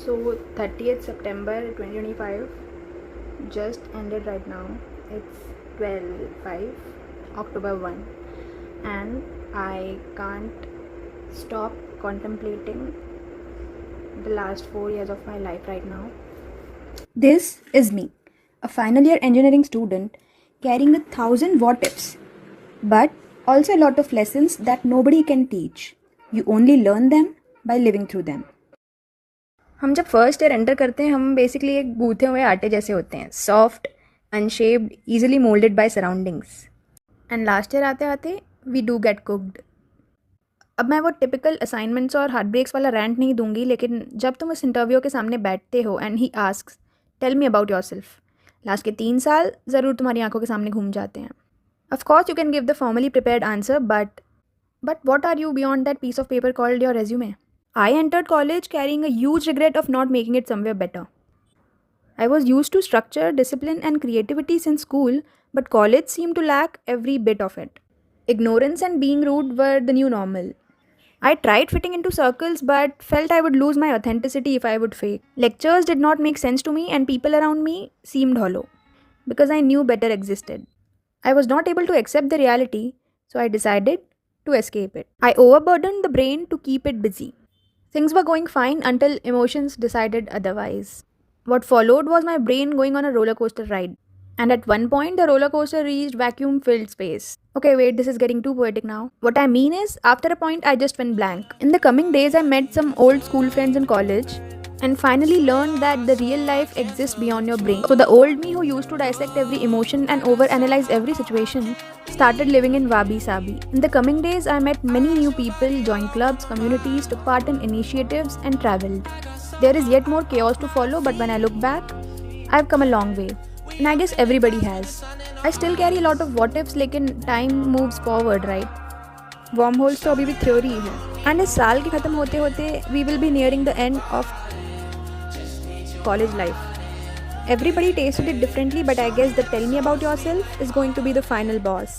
So 30th September 2025 just ended right now. It's 12:05, October 1, and I can't stop contemplating the last 4 years of my life right now. This is me, a final year engineering student carrying 1,000 what ifs, but also a lot of lessons that nobody can teach. You only learn them by living through them. हम जब first year enter करते हैं हम basically एक गूथे हुए आटे जैसे होते हैं, soft, unshaped, easily moulded by surroundings. And last year आते आते वी डू गेट कुक्ड। अब मैं वो टिपिकल असाइनमेंट्स और हार्ट ब्रेक्स वाला रैंट नहीं दूंगी, लेकिन जब तुम इस इंटरव्यू के सामने बैठते हो and he asks tell me about yourself, last के 3 साल ज़रूर तुम्हारी आंखों के सामने घूम जाते हैं। Of course you can give the formally prepared answer, but what are you beyond that piece of paper called your resume? I entered college carrying a huge regret of not making it somewhere better. I was used to structure, discipline, and creativity since school, but college seemed to lack every bit of it. Ignorance and being rude were the new normal. I tried fitting into circles but felt I would lose my authenticity if I would fake. Lectures did not make sense to me, and people around me seemed hollow because I knew better existed. I was not able to accept the reality, so I decided to escape it. I overburdened the brain to keep it busy. Things were going fine until emotions decided otherwise. What followed was my brain going on a roller coaster ride. And at one point, the roller coaster reached vacuum-filled space. Okay, wait, this is getting too poetic now. What I mean is, after a point, I just went blank. In the coming days, I met some old school friends in college and finally learned that the real life exists beyond your brain. So the old me who used to dissect every emotion and overanalyze every situation started living in Wabi Sabi. In the coming days, I met many new people, joined clubs, communities, took part in initiatives, and traveled. There is yet more chaos to follow, but when I look back, I've come a long way. And I guess everybody has. I still carry a lot of what ifs, लेकिन time moves forward, right? Wormholes तो अभी भी theory है. And इस साल के खत्म होते होते, we will be nearing the end of college life. Everybody tasted it differently, but I guess the tell me about yourself is going to be the final boss.